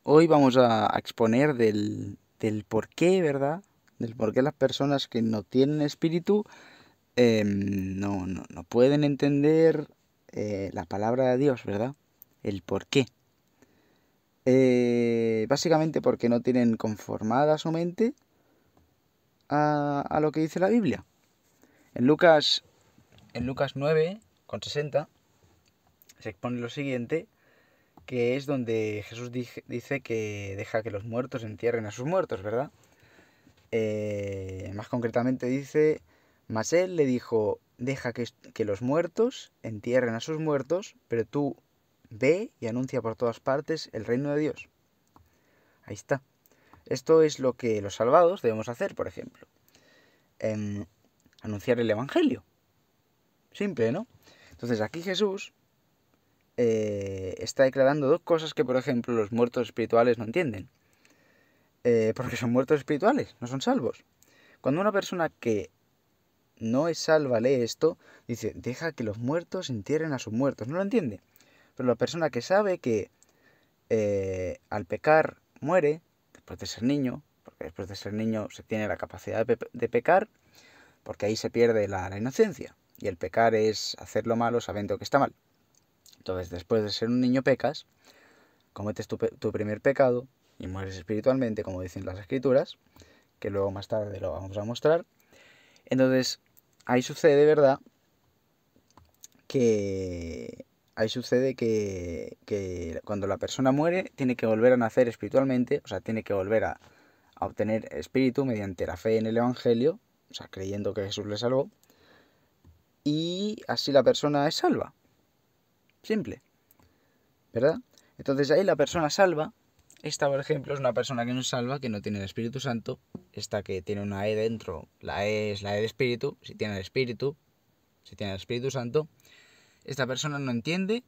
Hoy vamos a exponer del por qué, ¿verdad? Del por qué las personas que no tienen espíritu no pueden entender la palabra de Dios, ¿verdad? El por qué. Básicamente porque no tienen conformada su mente a lo que dice la Biblia. En Lucas, en Lucas 9:60 se expone lo siguiente, que es donde Jesús dice que deja que los muertos entierren a sus muertos, ¿verdad? Más concretamente dice, mas él le dijo, deja que los muertos entierren a sus muertos, pero tú ve y anuncia por todas partes el reino de Dios. Ahí está. Esto es lo que los salvados debemos hacer, por ejemplo. En anunciar el Evangelio. Simple, ¿no? Entonces aquí Jesús está declarando dos cosas que, por ejemplo, los muertos espirituales no entienden. Porque son muertos espirituales, no son salvos. Cuando una persona que no es salva lee esto, dice, deja que los muertos entierren a sus muertos. No lo entiende. Pero la persona que sabe que al pecar muere, después de ser niño, porque después de ser niño se tiene la capacidad de pecar, porque ahí se pierde la inocencia. Y el pecar es hacer lo malo sabiendo que está mal. Entonces, después de ser un niño pecas, cometes tu primer pecado y mueres espiritualmente, como dicen las escrituras, que luego más tarde lo vamos a mostrar. Entonces, ahí sucede, ¿verdad? Que ahí sucede que cuando la persona muere tiene que volver a nacer espiritualmente, o sea, tiene que volver a obtener espíritu mediante la fe en el Evangelio, o sea, creyendo que Jesús le salvó, y así la persona es salva. Simple, ¿verdad? Entonces ahí la persona salva, esta por ejemplo es una persona que no es salva, que no tiene el Espíritu Santo, esta que tiene una E dentro, la E es la E de espíritu, si tiene el Espíritu, si tiene el Espíritu Santo, esta persona no entiende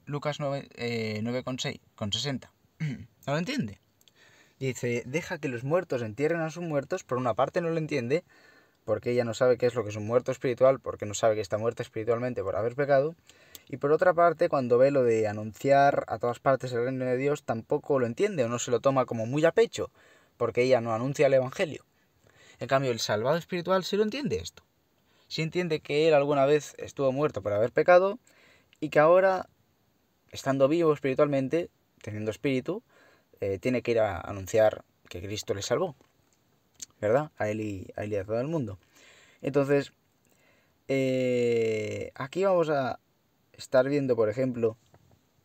Lucas 9:60. No lo entiende. Dice, deja que los muertos entierren a sus muertos. Por una parte no lo entiende, porque ella no sabe qué es lo que es un muerto espiritual, porque no sabe que está muerta espiritualmente por haber pecado. Y por otra parte, cuando ve lo de anunciar a todas partes el reino de Dios, tampoco lo entiende o no se lo toma como muy a pecho, porque ella no anuncia el Evangelio. En cambio, el salvado espiritual sí lo entiende esto. Sí entiende que él alguna vez estuvo muerto por haber pecado y que ahora, estando vivo espiritualmente, teniendo espíritu, tiene que ir a anunciar que Cristo le salvó, ¿verdad? A él y a todo el mundo. Entonces, aquí vamos a estar viendo, por ejemplo,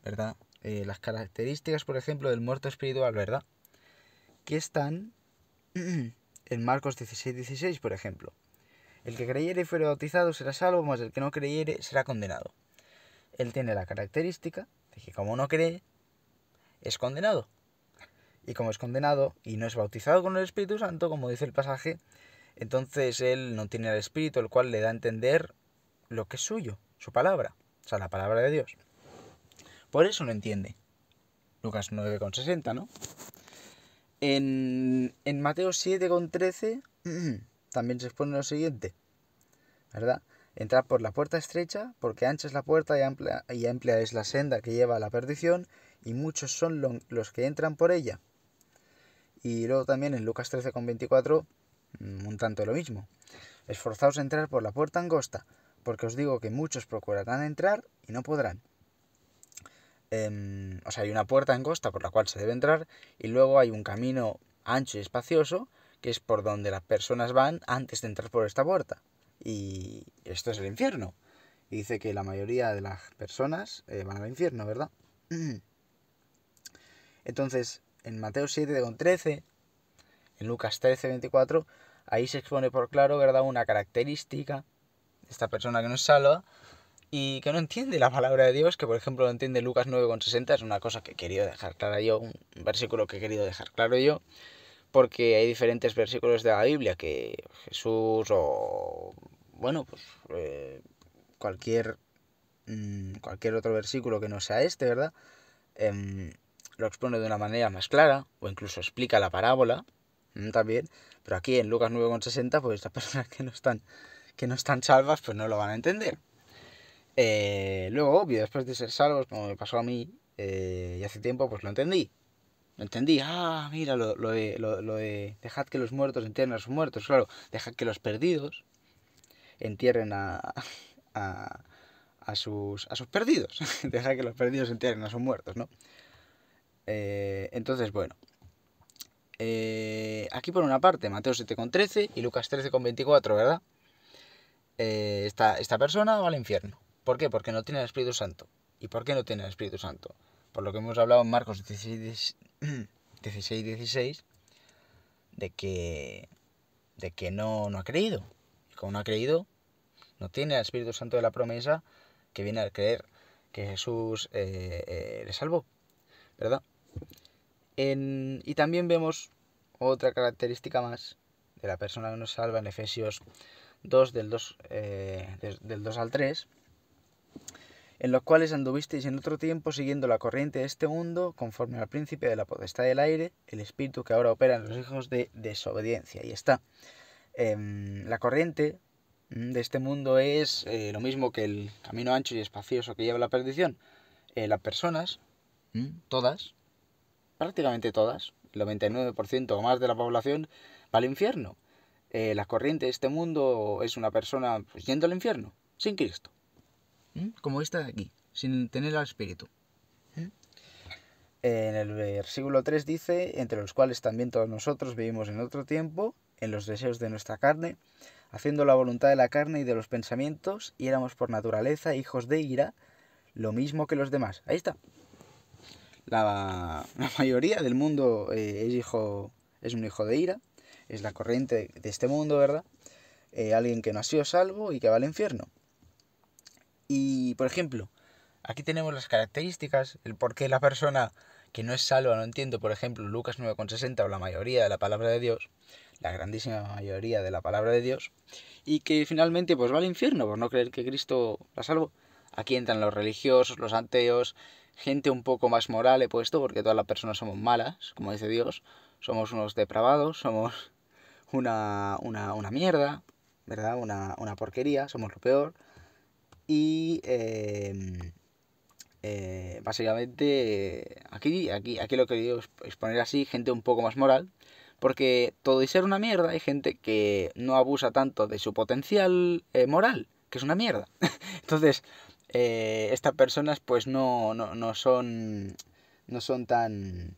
¿verdad? Las características, por ejemplo, del muerto espiritual, ¿verdad? Que están en Marcos 16:16, por ejemplo. El que creyere y fuere bautizado será salvo, mas el que no creyere será condenado. Él tiene la característica de que como no cree, es condenado. Y como es condenado y no es bautizado con el Espíritu Santo, como dice el pasaje, entonces él no tiene el Espíritu, el cual le da a entender lo que es suyo, su palabra, o sea, la palabra de Dios. Por eso no entiende. Lucas 9:60, ¿no? En Mateo 7:13 también se expone lo siguiente, ¿verdad? Entrad por la puerta estrecha, porque ancha es la puerta y amplia es la senda que lleva a la perdición, y muchos son los que entran por ella. Y luego también en Lucas 13:24, un tanto lo mismo. Esforzaos a entrar por la puerta angosta, porque os digo que muchos procurarán entrar y no podrán. O sea, hay una puerta angosta por la cual se debe entrar y luego hay un camino ancho y espacioso que es por donde las personas van antes de entrar por esta puerta. Y esto es el infierno. Y dice que la mayoría de las personas van al infierno, ¿verdad? Entonces, en Mateo 7:13, en Lucas 13:24, ahí se expone por claro, ¿verdad?, una característica de esta persona que no es salva y que no entiende la palabra de Dios, que por ejemplo no entiende Lucas 9:60, es una cosa que he querido dejar clara yo, un versículo que he querido dejar claro yo, porque hay diferentes versículos de la Biblia que Jesús o, bueno, pues cualquier, cualquier otro versículo que no sea este, ¿verdad? Em, lo expone de una manera más clara, o incluso explica la parábola, también, pero aquí en Lucas 9:60, pues las personas que no están salvas, pues no lo van a entender. Luego, obvio, después de ser salvos, como me pasó a mí, y hace tiempo, pues lo entendí. Lo entendí. Ah, mira, lo de dejad que los muertos entierren a sus muertos. Claro, dejad que los perdidos entierren a, a sus perdidos. Dejad que los perdidos entierren a sus muertos, ¿no? Entonces, bueno. Aquí por una parte, Mateo 7,13 y Lucas 13,24, ¿verdad? Esta persona va al infierno. ¿Por qué? Porque no tiene el Espíritu Santo. ¿Y por qué no tiene el Espíritu Santo? Por lo que hemos hablado en Marcos 16, de que no ha creído. Y como no ha creído, no tiene el Espíritu Santo de la promesa, que viene al creer que Jesús le salvó, ¿verdad? Y también vemos otra característica más de la persona que nos salva en Efesios 2, del 2 al 3, en los cuales anduvisteis en otro tiempo siguiendo la corriente de este mundo, conforme al príncipe de la potestad del aire, el espíritu que ahora opera en los hijos de desobediencia. Y está. La corriente de este mundo es lo mismo que el camino ancho y espacioso que lleva a la perdición. Las personas, todas, prácticamente todas, el 99% o más de la población, va al infierno. La corriente de este mundo es una persona pues, yendo al infierno, sin Cristo. Como esta de aquí, sin tener al Espíritu. En el versículo 3 dice, entre los cuales también todos nosotros vivimos en otro tiempo, en los deseos de nuestra carne, haciendo la voluntad de la carne y de los pensamientos, y éramos por naturaleza hijos de ira, lo mismo que los demás. Ahí está. La mayoría del mundo es un hijo de ira, es la corriente de este mundo, ¿verdad? Alguien que no ha sido salvo y que va al infierno. Y, por ejemplo, aquí tenemos las características, el por qué la persona que no es salva no entiende, por ejemplo, Lucas 9,60 o la mayoría de la palabra de Dios, la grandísima mayoría de la palabra de Dios, y que finalmente pues va al infierno por no creer que Cristo la salvó. Aquí entran los religiosos, los ateos, gente un poco más moral, he puesto, porque todas las personas somos malas, como dice Dios, somos unos depravados, somos una mierda, ¿verdad? Una porquería, somos lo peor. Y básicamente aquí lo he querido exponer así, gente un poco más moral, porque todo y ser una mierda hay gente que no abusa tanto de su potencial moral, que es una mierda. Entonces, estas personas pues no son tan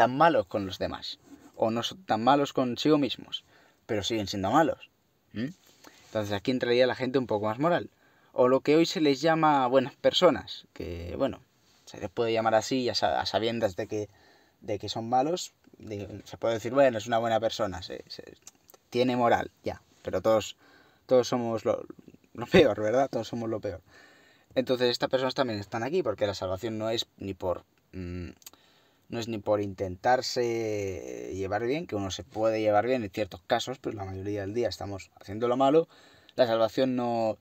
malos con los demás, o no son tan malos consigo mismos, pero siguen siendo malos. Entonces aquí entraría la gente un poco más moral, o lo que hoy se les llama buenas personas, que bueno, se les puede llamar así a sabiendas de que son malos. Se puede decir, bueno, es una buena persona, tiene moral, ya, pero todos somos lo peor, ¿verdad? Todos somos lo peor. Entonces estas personas también están aquí, porque la salvación no es ni por intentarse llevar bien, que uno se puede llevar bien en ciertos casos, pues la mayoría del día estamos haciendo lo malo. La salvación no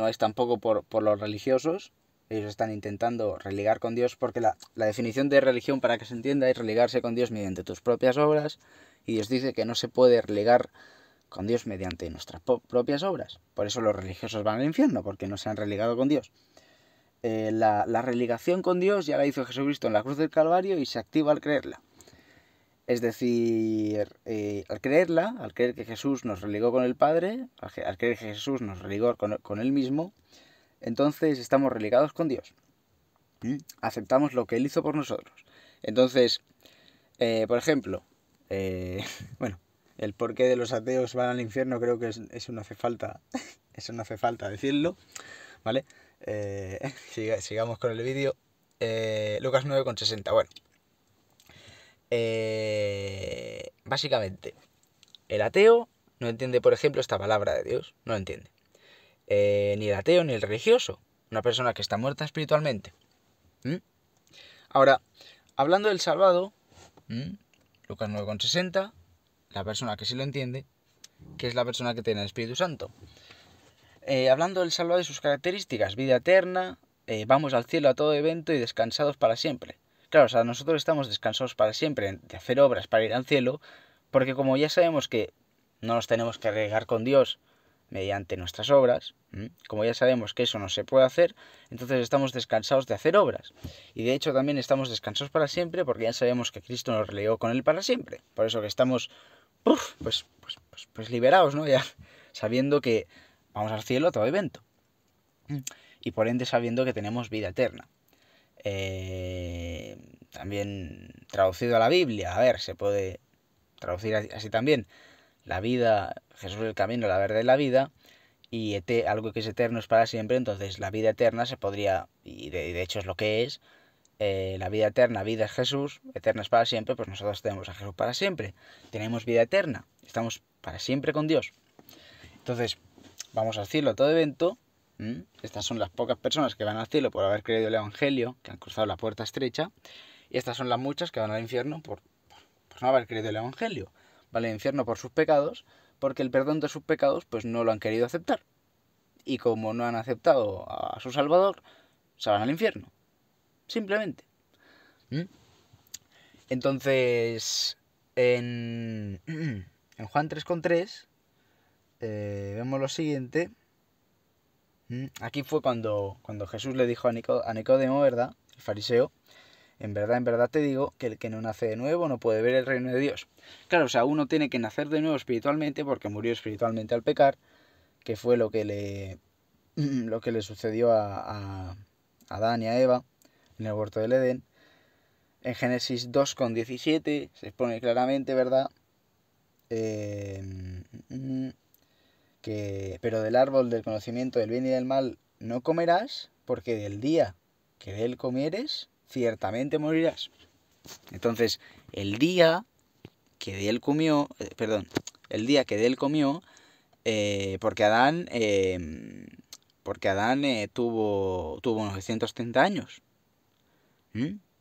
es tampoco por los religiosos. Ellos están intentando religar con Dios, porque la definición de religión, para que se entienda, es religarse con Dios mediante tus propias obras, y Dios dice que no se puede religar con Dios mediante nuestras propias obras. Por eso los religiosos van al infierno, porque no se han religado con Dios. La religación con Dios ya la hizo Jesucristo en la cruz del Calvario y se activa al creerla. Es decir, al creer que Jesús nos religó con el Padre, al creer que Jesús nos religó con Él mismo, entonces estamos religados con Dios. Aceptamos lo que Él hizo por nosotros. Entonces, por ejemplo, bueno, el porqué de los ateos van al infierno creo que eso no hace falta, eso no hace falta decirlo, ¿vale? Sigamos con el vídeo. Lucas 9,60. Bueno, básicamente, el ateo no entiende, por ejemplo, esta palabra de Dios. No lo entiende. Ni el ateo ni el religioso. Una persona que está muerta espiritualmente. Ahora, hablando del salvado, Lucas 9,60, la persona que sí lo entiende, que es la persona que tiene el Espíritu Santo. Hablando del salvado y sus características, vida eterna, vamos al cielo a todo evento y descansados para siempre. Claro, o sea, nosotros estamos descansados para siempre de hacer obras para ir al cielo, porque como ya sabemos que no nos tenemos que regar con Dios mediante nuestras obras. Como ya sabemos que eso no se puede hacer, entonces estamos descansados de hacer obras. Y de hecho también estamos descansados para siempre, porque ya sabemos que Cristo nos religió con él para siempre. Por eso que estamos pues liberados, ¿no? Ya sabiendo que vamos al cielo a todo evento. Y por ende sabiendo que tenemos vida eterna. También traducido a la Biblia, a ver, se puede traducir así también. La vida, Jesús es el camino, la verdad y la vida, y algo que es eterno es para siempre, entonces la vida eterna se podría, y de hecho es lo que es, la vida eterna, vida es Jesús, eterna es para siempre, pues nosotros tenemos a Jesús para siempre, tenemos vida eterna, estamos para siempre con Dios. Entonces, vamos al cielo a todo evento. Estas son las pocas personas que van al cielo por haber creído el Evangelio, que han cruzado la puerta estrecha, y estas son las muchas que van al infierno por no haber creído el Evangelio. Van al infierno por sus pecados, porque el perdón de sus pecados pues no lo han querido aceptar. Y como no han aceptado a su Salvador, se van al infierno. Simplemente. Entonces, en Juan 3,3 vemos lo siguiente. Aquí fue cuando Jesús le dijo a Nicodemo, ¿verdad? El fariseo, en verdad te digo que el que no nace de nuevo no puede ver el reino de Dios. Claro, o sea, uno tiene que nacer de nuevo espiritualmente porque murió espiritualmente al pecar, que fue lo que le sucedió a Adán y a Eva en el huerto del Edén. En Génesis 2,17 se expone claramente, ¿verdad? Pero del árbol del conocimiento del bien y del mal no comerás, porque del día que de él comieres, ciertamente morirás. Entonces, el día que de él comió, porque Adán tuvo 930 años.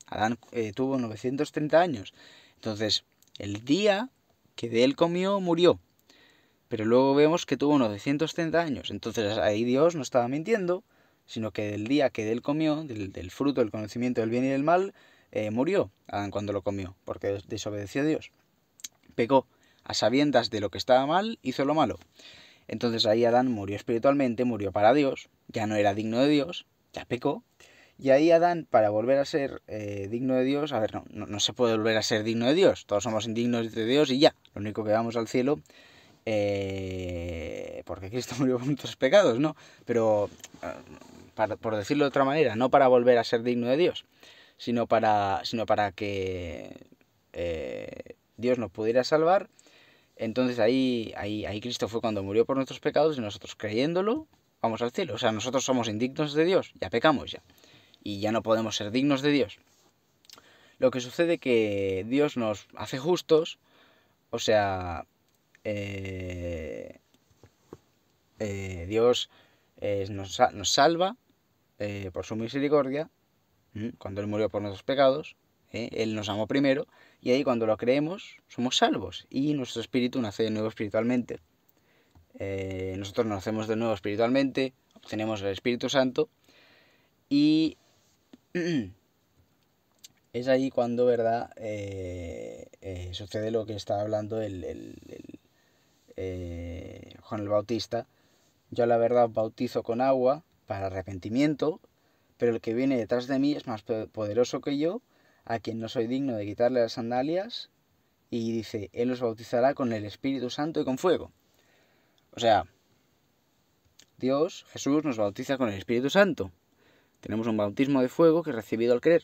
Adán tuvo 930 años. Entonces, el día que de él comió, murió. Pero luego vemos que tuvo 930 años. Entonces ahí Dios no estaba mintiendo, sino que del día que de él comió, del fruto del conocimiento del bien y del mal, murió Adán cuando lo comió, porque desobedeció a Dios. Pecó a sabiendas de lo que estaba mal, hizo lo malo. Entonces ahí Adán murió espiritualmente, murió para Dios, ya no era digno de Dios, ya pecó. Y ahí Adán, para volver a ser digno de Dios, a ver, no se puede volver a ser digno de Dios, todos somos indignos de Dios y ya, lo único que vamos al cielo, porque Cristo murió por nuestros pecados, ¿no? Pero, por decirlo de otra manera, no para volver a ser digno de Dios, sino para que Dios nos pudiera salvar. Entonces ahí Cristo fue cuando murió por nuestros pecados y nosotros creyéndolo vamos al cielo. O sea, nosotros somos indignos de Dios, ya pecamos ya. Y ya no podemos ser dignos de Dios. Lo que sucede que Dios nos hace justos, o sea, Dios nos salva por su misericordia, cuando Él murió por nuestros pecados, Él nos amó primero, y ahí cuando lo creemos somos salvos y nuestro espíritu nace de nuevo espiritualmente. Nosotros nacemos de nuevo espiritualmente, obtenemos el Espíritu Santo y es ahí cuando, ¿verdad? Sucede lo que estaba hablando Juan el Bautista. Yo la verdad os bautizo con agua para arrepentimiento, pero el que viene detrás de mí es más poderoso que yo, a quien no soy digno de quitarle las sandalias, y dice, Él os bautizará con el Espíritu Santo y con fuego. O sea, Dios, Jesús, nos bautiza con el Espíritu Santo. Tenemos un bautismo de fuego que he recibido al creer.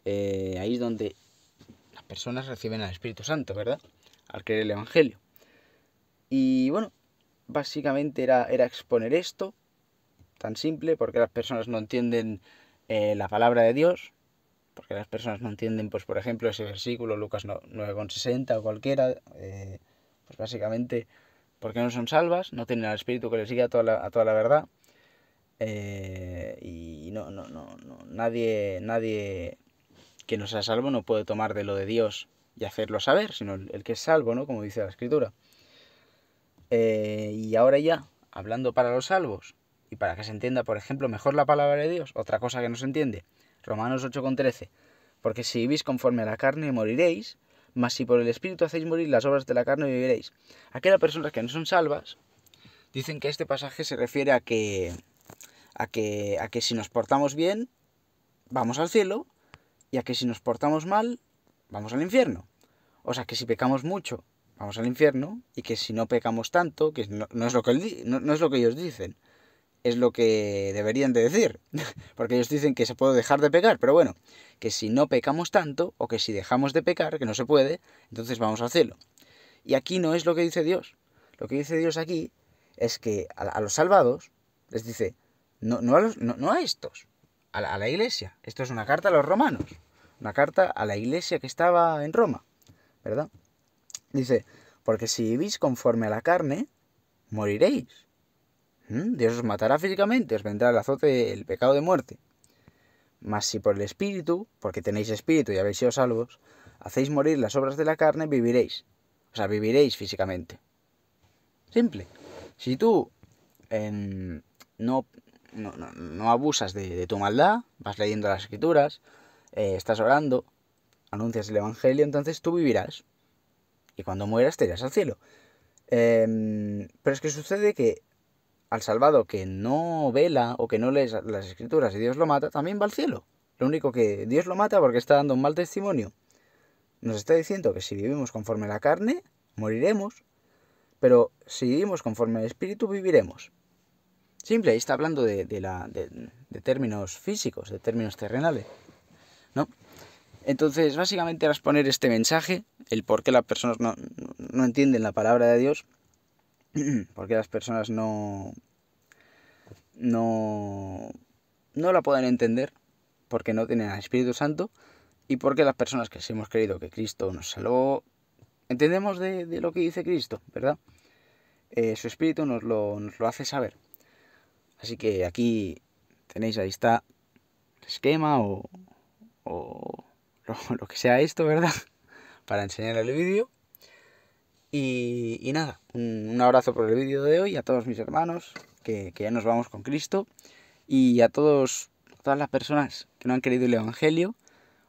Ahí es donde las personas reciben al Espíritu Santo, ¿verdad? Al creer el Evangelio. Y bueno, básicamente era exponer esto, tan simple, porque las personas no entienden la palabra de Dios, porque las personas no entienden, pues por ejemplo, ese versículo, Lucas 9,60 o cualquiera, pues básicamente porque no son salvas, no tienen al Espíritu que les siga a toda la verdad, y nadie que no sea salvo no puede tomar de lo de Dios y hacerlo saber, sino el que es salvo, ¿no? Como dice la Escritura. Y ahora ya, hablando para los salvos, y para que se entienda, por ejemplo, mejor la palabra de Dios, otra cosa que no se entiende, Romanos 8,13, porque si vivís conforme a la carne moriréis, mas si por el Espíritu hacéis morir las obras de la carne viviréis. Aquellas personas que no son salvas dicen que este pasaje se refiere a que si nos portamos bien, vamos al cielo, y a que si nos portamos mal, vamos al infierno. O sea, que si pecamos mucho, vamos al infierno, y que si no pecamos tanto, que no es lo que no es lo que ellos dicen, es lo que deberían de decir, porque ellos dicen que se puede dejar de pecar, pero bueno, que si no pecamos tanto, o que si dejamos de pecar, que no se puede, entonces vamos al cielo. Y aquí no es lo que dice Dios. Lo que dice Dios aquí es que a los salvados les dice, no a estos, a la iglesia. Esto es una carta a los romanos, una carta a la iglesia que estaba en Roma, ¿verdad? Dice, porque si vivís conforme a la carne, moriréis. Dios os matará físicamente, os vendrá el azote, el pecado de muerte. Mas si por el Espíritu, porque tenéis Espíritu y habéis sido salvos, hacéis morir las obras de la carne, viviréis. O sea, viviréis físicamente. Simple. Si tú no abusas de tu maldad, vas leyendo las Escrituras, estás orando, anuncias el Evangelio, entonces tú vivirás. Y cuando mueras te irás al cielo. Pero es que sucede que al salvado que no vela o que no lee las Escrituras y Dios lo mata, también va al cielo. Lo único que Dios lo mata porque está dando un mal testimonio. Nos está diciendo que si vivimos conforme a la carne, moriremos, pero si vivimos conforme al Espíritu, viviremos. Simple, ahí está hablando de términos físicos, de términos terrenales, ¿no? Entonces, básicamente era exponer este mensaje, el por qué las personas no entienden la palabra de Dios, por qué las personas no la pueden entender, porque no tienen al Espíritu Santo, y porque las personas que sí hemos creído que Cristo nos salvó, entendemos de lo que dice Cristo, ¿verdad? Su Espíritu nos lo hace saber. Así que aquí tenéis, ahí está el esquema o lo que sea esto, ¿verdad? Para enseñar el vídeo. Y nada, un abrazo por el vídeo de hoy a todos mis hermanos, que ya nos vamos con Cristo. Y a todas las personas que no han creído el Evangelio,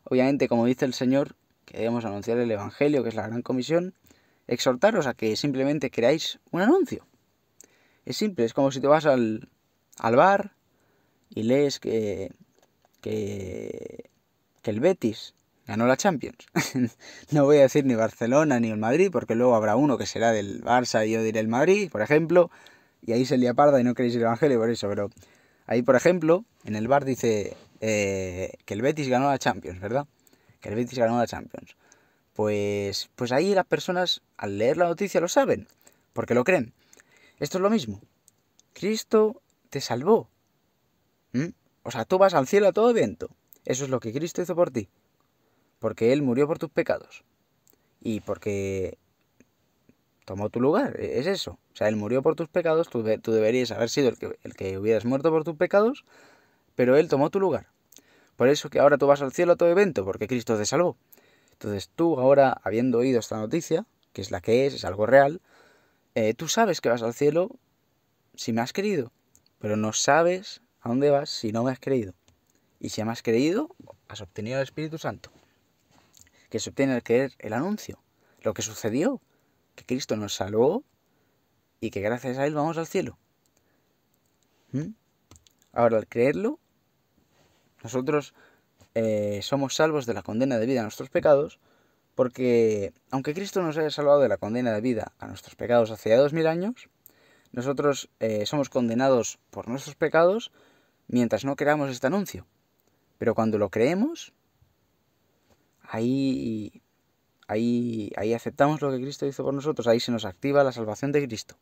obviamente, como dice el Señor, que debemos anunciar el Evangelio, que es la gran comisión, exhortaros a que simplemente creáis un anuncio. Es simple, es como si te vas al bar y lees que el Betis ganó la Champions. No voy a decir ni Barcelona ni el Madrid, porque luego habrá uno que será del Barça y yo diré el Madrid, por ejemplo, y ahí se lía parda y no queréis el Evangelio por eso, pero ahí, por ejemplo, en el bar dice que el Betis ganó la Champions, ¿verdad? Que el Betis ganó la Champions. Pues ahí las personas, al leer la noticia, lo saben, porque lo creen. Esto es lo mismo. Cristo te salvó. O sea, tú vas al cielo a todo viento. Eso es lo que Cristo hizo por ti. Porque Él murió por tus pecados. Y porque tomó tu lugar. Es eso. O sea, Él murió por tus pecados. Tú deberías haber sido el que hubieras muerto por tus pecados. Pero Él tomó tu lugar. Por eso que ahora tú vas al cielo a todo evento. Porque Cristo te salvó. Entonces tú ahora, habiendo oído esta noticia, que es la que es algo real, tú sabes que vas al cielo si me has creído. Pero no sabes a dónde vas si no me has creído. Y si me has creído, has obtenido el Espíritu Santo. Que se obtiene al creer el anuncio. Lo que sucedió, que Cristo nos salvó y que gracias a Él vamos al cielo. Ahora, al creerlo, nosotros somos salvos de la condena de vida a nuestros pecados, porque aunque Cristo nos haya salvado de la condena de vida a nuestros pecados hace ya 2000 años, nosotros somos condenados por nuestros pecados mientras no creamos este anuncio. Pero cuando lo creemos, ahí aceptamos lo que Cristo hizo por nosotros, ahí se nos activa la salvación de Cristo.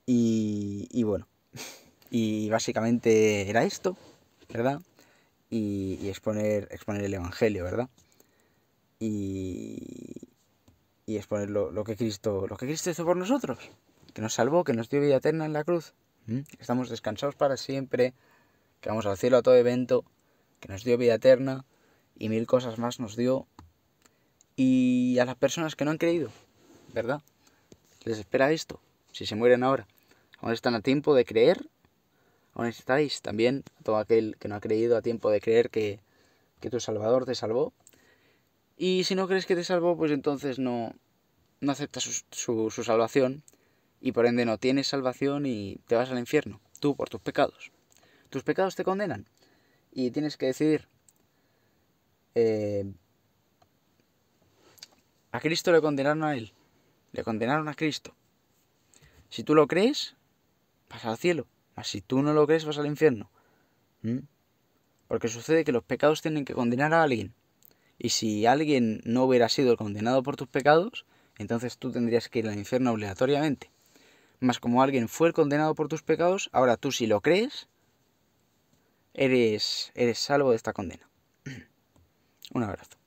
Y bueno, y básicamente era esto, ¿verdad? Y exponer el Evangelio, ¿verdad? Y exponer lo que Cristo hizo por nosotros, que nos salvó, que nos dio vida eterna en la cruz. Estamos descansados para siempre, que vamos al cielo a todo evento, que nos dio vida eterna y 1000 cosas más nos dio. Y a las personas que no han creído, ¿verdad? Les espera esto, si se mueren ahora. Aún están a tiempo de creer. Aún estáis también, todo aquel que no ha creído, a tiempo de creer que tu Salvador te salvó. Y si no crees que te salvó, pues entonces no aceptas su salvación y por ende no tienes salvación y te vas al infierno, tú por tus pecados. Tus pecados te condenan y tienes que decidir. A Cristo le condenaron a él, le condenaron a Cristo. Si tú lo crees, vas al cielo, mas si tú no lo crees, vas al infierno. Porque sucede que los pecados tienen que condenar a alguien. Y si alguien no hubiera sido condenado por tus pecados, entonces tú tendrías que ir al infierno obligatoriamente. Mas como alguien fue el condenado por tus pecados, ahora tú si lo crees, eres salvo de esta condena. Un abrazo.